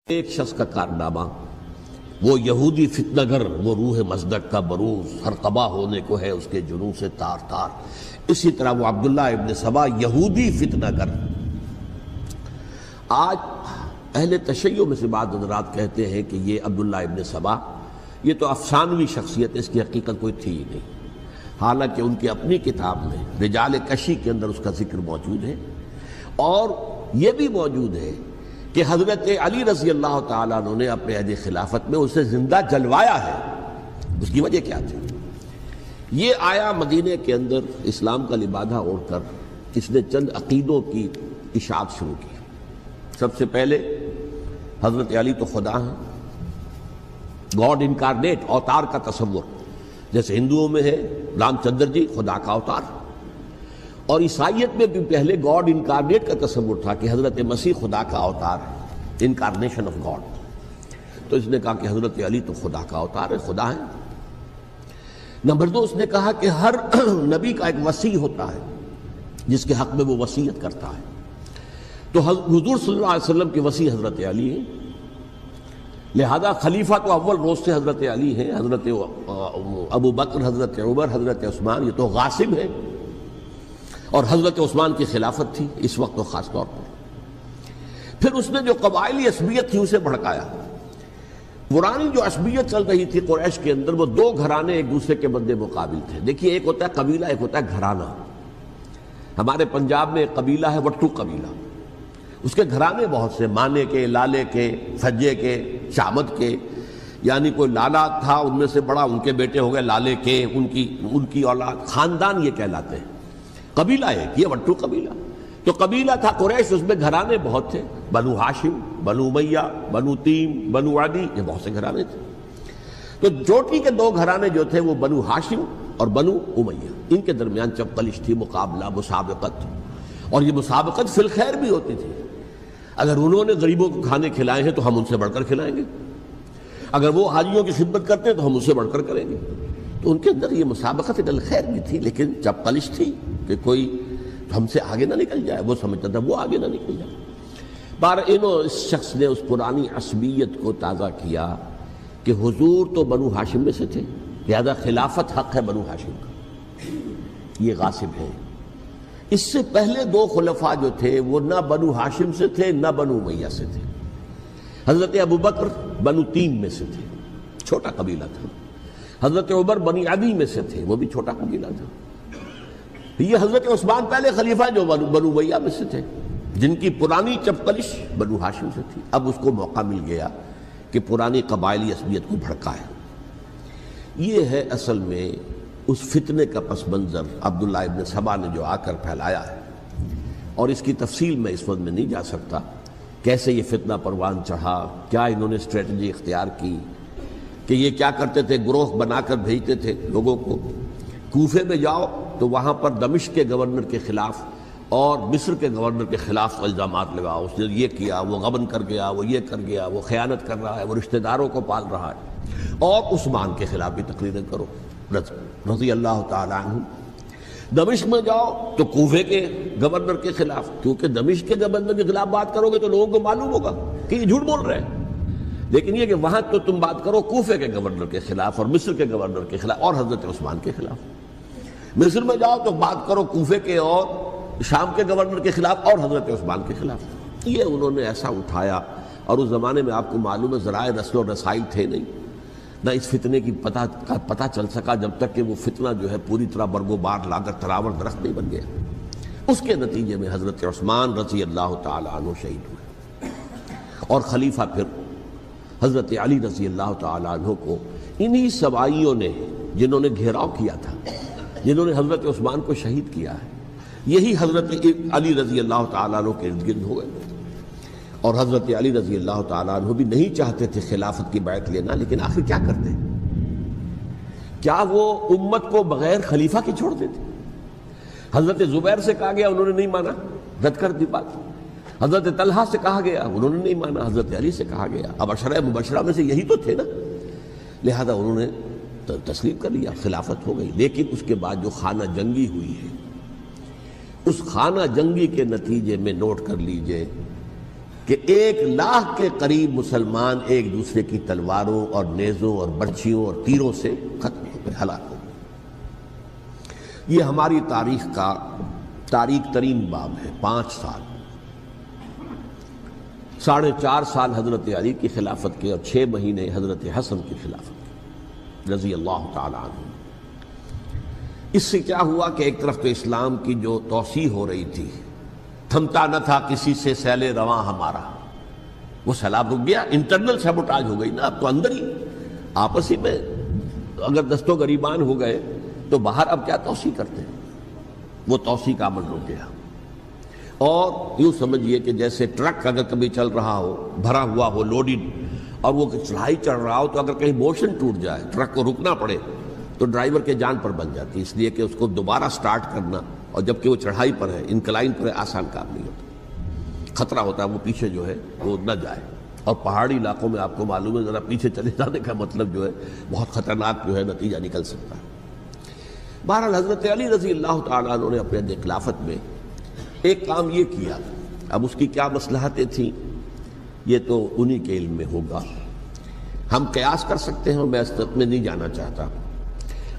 ایک شخص کا کارنامہ، وہ یہودی فتنہ گر، وہ روح مصدق کا بروز، ہر قبا ہونے کو ہے اس کے جنوں سے تار تار۔ اسی طرح وہ عبداللہ ابن سبا یہودی فتنہ گر۔ آج اہل تشیع میں سے بعض حضرات کہتے ہیں کہ یہ عبداللہ ابن سبا یہ تو افسانوی شخصیت ہے، اس کی حقیقت کوئی تھی ہی نہیں، حالانکہ ان کی اپنی کتاب میں رجال کشی کے اندر اس کا ذکر موجود ہے، اور یہ بھی موجود ہے کہ حضرت علی رضی اللہ تعالیٰ عنہ نے اپنے عہد خلافت میں اسے زندہ جلوایا ہے۔ اس کی وجہ کیا تھی؟ یہ آیا مدینے کے اندر اسلام کا لبادہ اوڑھ کر، اس نے چند عقیدوں کی اشاعت شروع کی۔ سب سے پہلے حضرت علی تو خدا ہیں، گاڈ انکارنیٹ، اوتار کا تصور، جیسے ہندوؤں میں ہے رام چندر جی خدا کا اوتار، اور عیسائیت میں بھی پہلے گاڈ انکارنیٹ کا تصور تھا کہ حضرت مسیح خدا کا اوتار ہے، انکارنیشن آف گاڈ۔ تو اس نے کہا کہ حضرت علی تو خدا کا اوتار ہے، خدا ہے۔ نمبر دو، اس نے کہا کہ ہر نبی کا ایک وصی ہوتا ہے جس کے حق میں وہ وصیت کرتا ہے، تو حضور صلی اللہ علیہ وسلم کے وصی حضرت علی ہیں، لہذا خلیفہ تو اول روز سے حضرت علی ہیں، حضرت ابو بکر، حضرت عمر، حضرت عثمان یہ تو غاصب ہیں، اور حضرت عثمان کی خلافت تھی اس وقت تو خاص طور پر۔ پھر اس نے جو قبائلی عصبیت تھی اسے بھڑکایا۔ پرانی جو عصبیت چل رہی تھی قریش کے اندر، وہ دو گھرانے ایک دوسرے کے مد مقابل تھے۔ دیکھیے، ایک ہوتا ہے قبیلہ، ایک ہوتا ہے گھرانہ۔ ہمارے پنجاب میں ایک قبیلہ ہے وٹو قبیلہ، اس کے گھرانے بہت سے، مانے کے، لالے کے، سجے کے، شامت کے، یعنی کوئی لالا تھا ان میں سے بڑا، ان کے بیٹے ہو گئے لالے کے، ان کی اولاد، خاندان یہ کہلاتے ہیں۔ قبیلہ ایک، یہ وٹو قبیلہ۔ تو قبیلہ تھا قریش، اس میں گھرانے بہت تھے، بنو ہاشم، بنو امیہ، بنو تیم، بنو عدی، یہ بہت سے گھرانے تھے۔ تو چوٹی کے دو گھرانے جو تھے وہ بنو ہاشم اور بنو امیہ، ان کے درمیان چپقلش تھی، مقابلہ، مسابقت، اور یہ مسابقت فی الخیر بھی ہوتی تھی۔ اگر انہوں نے غریبوں کو کھانے کھلائے ہیں تو ہم ان سے بڑھ کر کھلائیں گے، اگر وہ حاجیوں کی خدمت کرتے ہیں تو ہم ان سے بڑھ کر کریں گے۔ تو ان کے اندر یہ مسابقت فی الخیر بھی تھی، لیکن چپقلش تھی کہ کوئی ہم سے آگے نہ نکل جائے، وہ سمجھتا تھا وہ آگے نہ نکل جائے۔ اس شخص نے اس پرانی عصبیت کو تازہ کیا کہ حضور تو بنو ہاشم میں سے تھے، لہذا خلافت حق ہے بنو ہاشم کا، یہ غاصب ہے۔ اس سے پہلے دو خلفاء جو تھے وہ نہ بنو ہاشم سے تھے نہ بنو امیہ سے تھے۔ حضرت ابو بکر بنو تیم میں سے تھے، چھوٹا قبیلہ تھا۔ حضرت عمر بنی عدی میں سے تھے، وہ بھی چھوٹا قبیلہ تھا۔ یہ حضرت عثمان پہلے خلیفہ جو بنو امیہ میں سے تھے، جن کی پرانی چپقلش بنو ہاشم سے تھی۔ اب اس کو موقع مل گیا کہ پرانی قبائلی عصبیت کو بھڑکائے۔ یہ ہے اصل میں اس فتنے کا پس منظر عبداللہ ابن سبا نے جو آ کر پھیلایا ہے، اور اس کی تفصیل میں اس وقت میں نہیں جا سکتا، کیسے یہ فتنہ پروان چڑھا، کیا انہوں نے اسٹریٹجی اختیار کی، کہ یہ کیا کرتے تھے، گروہ بنا کر بھیجتے تھے لوگوں کو، کوفے میں جاؤ تو وہاں پر دمشق کے گورنر کے خلاف اور مصر کے گورنر کے خلاف الزامات لگاؤ، اس نے یہ کیا، وہ غبن کر گیا، وہ یہ کر گیا، وہ خیانت کر رہا ہے، وہ رشتہ داروں کو پال رہا ہے، اور عثمان کے خلاف بھی تقریریں کرو رضی اللہ تعالیٰ عنہ۔ دمشق میں جاؤ تو کوفے کے گورنر کے خلاف، کیونکہ دمشق کے گورنر کے خلاف بات کرو گے تو لوگوں کو معلوم ہوگا کہ یہ جھوٹ بول رہے ہیں، لیکن یہ کہ وہاں تو تم بات کرو کوفے کے گورنر کے خلاف اور مصر کے گورنر کے خلاف اور حضرت عثمان کے خلاف۔ مصر میں جاؤ تو بات کرو کوفے کے اور شام کے گورنر کے خلاف اور حضرت عثمان کے خلاف۔ یہ انہوں نے ایسا اٹھایا، اور اس زمانے میں آپ کو معلوم ہے ذرائع رسل و رسائل تھے نہیں، نہ اس فتنے کی پتہ چل سکا جب تک کہ وہ فتنہ جو ہے پوری طرح برگ و بار لا کر تراور درخت نہیں بن گیا۔ اس کے نتیجے میں حضرت عثمان رضی اللہ تعالیٰ عنہ شہید ہوئے، اور خلیفہ پھر حضرت علی رضی اللہ تعالیٰ عنہ کو انہی سوائیوں نے، جنہوں نے گھیراؤ کیا تھا، جنہوں نے حضرت عثمان کو شہید کیا ہے، یہی حضرت علی رضی اللہ تعالیٰ عنہ کے ارد گرد ہو گئے۔ اور حضرت علی رضی اللہ تعالیٰ عنہ بھی نہیں چاہتے تھے خلافت کی بیعت لینا، لیکن آخر کیا کرتے؟ کیا وہ امت کو بغیر خلیفہ کے چھوڑ دیتے؟ حضرت زبیر سے کہا گیا، انہوں نے نہیں مانا، رد کر دی بات۔ حضرت طلحہ سے کہا گیا، انہوں نے نہیں مانا، حضرت علی سے کہا گیا۔ اب عشرہ مبشرہ میں سے یہی تو تھے نا، لہذا انہوں نے تسلیم کر لیا، خلافت ہو گئی۔ لیکن اس کے بعد جو خانہ جنگی ہوئی ہے، اس خانہ جنگی کے نتیجے میں نوٹ کر لیجئے کہ 1,00,000 کے قریب مسلمان ایک دوسرے کی تلواروں اور نیزوں اور برچھیوں اور تیروں سے ختم ہو گئے، ہلاک ہو گئے۔ یہ ہماری تاریخ کا تاریخ ترین باب ہے۔ 5 سال، 4.5 سال حضرت علی کی خلافت کے اور 6 مہینے حضرت حسن کی خلافت کے رضی اللہ تعالی عنہ۔ اس سے کیا ہوا کہ ایک طرف تو اسلام کی جو توسیع ہو رہی تھی، تھمتا نہ تھا کسی سے سیل رواں ہمارا، وہ سیلاب رک گیا، انٹرنل سیبوٹاج ہو گئی نا، اب تو اندر ہی آپس ہی میں اگر دست و گریبان ہو گئے تو باہر اب کیا توسیع کرتے ہیں، وہ توسیع کا عمل رک گیا۔ اور یوں سمجھیے کہ جیسے ٹرک اگر کبھی چل رہا ہو، بھرا ہوا ہو، لوڈڈ، اور وہ چڑھائی چڑھ رہا ہو، تو اگر کہیں موشن ٹوٹ جائے، ٹرک کو رکنا پڑے، تو ڈرائیور کے جان پر بن جاتی، اس لیے کہ اس کو دوبارہ سٹارٹ کرنا، اور جبکہ وہ چڑھائی پر ہے، انکلائن پر ہے، آسان کام نہیں ہوتا، خطرہ ہوتا ہے وہ پیچھے جو ہے وہ نہ جائے۔ اور پہاڑی علاقوں میں آپ کو معلوم ہے ذرا پیچھے چلے جانے کا مطلب جو ہے بہت خطرناک جو ہے نتیجہ نکل سکتا ہے۔ بہرحال حضرت علی رضی اللہ تعالیٰ عنہ نے اپنے خلافت میں ایک کام یہ کیا، اب اس کی کیا مصلحتیں تھیں یہ تو انہی کے علم میں ہوگا، ہم قیاس کر سکتے ہیں، میں اس میں نہیں جانا چاہتا۔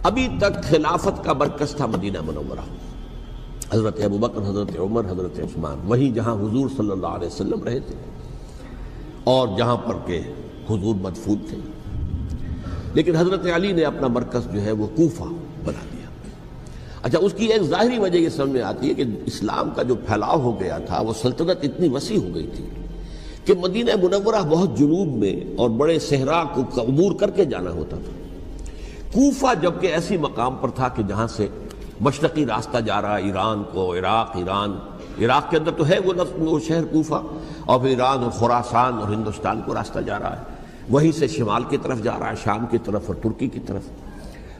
ابھی تک خلافت کا مرکز تھا مدینہ منورہ، حضرت ابوبکر، حضرت عمر، حضرت عثمان، وہیں جہاں حضور صلی اللہ علیہ وسلم رہے تھے اور جہاں پر کہ حضور مدفون تھے۔ لیکن حضرت علی نے اپنا مرکز جو ہے وہ کوفہ بنا دیا۔ اچھا، اس کی ایک ظاہری وجہ یہ سمجھ میں آتی ہے کہ اسلام کا جو پھیلاؤ ہو گیا تھا، وہ سلطنت اتنی وسیع ہو گئی تھی کہ مدینہ منورہ بہت جنوب میں اور بڑے صحرا کو عبور کر کے جانا ہوتا تھا۔ کوفہ جبکہ ایسی مقام پر تھا کہ جہاں سے مشرقی راستہ جا رہا ہے ایران کو، عراق کے اندر تو ہے وہ شہر کوفہ، اور پھر ایران اور خراسان اور ہندوستان کو راستہ جا رہا ہے، وہیں سے شمال کی طرف جا رہا ہے، شام کی طرف اور ترکی کی طرف،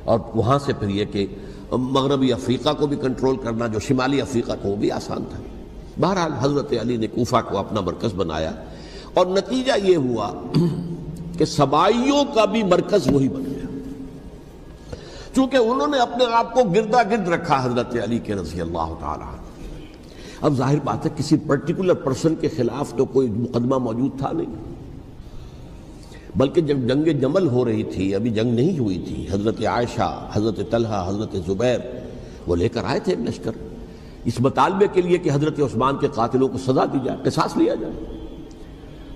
اور وہاں سے پھر یہ کہ مغربی افریقہ کو بھی کنٹرول کرنا، جو شمالی افریقہ کو، وہ بھی آسان تھا۔ بہرحال حضرت علی نے کوفہ کو اپنا مرکز بنایا، اور نتیجہ یہ ہوا کہ سبائیوں کا بھی مرکز وہی بن گیا، چونکہ انہوں نے اپنے آپ کو گردا گرد رکھا حضرت علی کے رضی اللہ تعالیٰ عنہ۔ اب ظاہر بات ہے کسی پرٹیکولر پرسن کے خلاف تو کوئی مقدمہ موجود تھا نہیں، بلکہ جب جنگ جمل ہو رہی تھی، ابھی جنگ نہیں ہوئی تھی، حضرت عائشہ، حضرت طلحہ، حضرت زبیر وہ لے کر آئے تھے ایک لشکر اس مطالبے کے لیے کہ حضرت عثمان کے قاتلوں کو سزا دی جائے، قصاص لیا جائے۔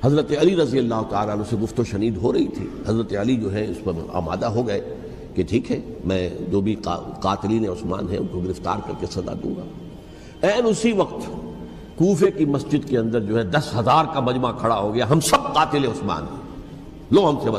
حضرت علی رضی اللہ تعالیٰ عنہ سے گفت و شنید ہو رہی تھی، حضرت علی جو ہے اس پر آمادہ ہو گئے کہ ٹھیک ہے، میں جو بھی قاتلین عثمان ہیں ان کو گرفتار کر کے سزا دوں گا۔ عین اسی وقت کوفے کی مسجد کے اندر جو ہے 10,000 کا مجمع کھڑا ہو گیا، ہم سب قاتل عثمان ہیں، لو ہم سے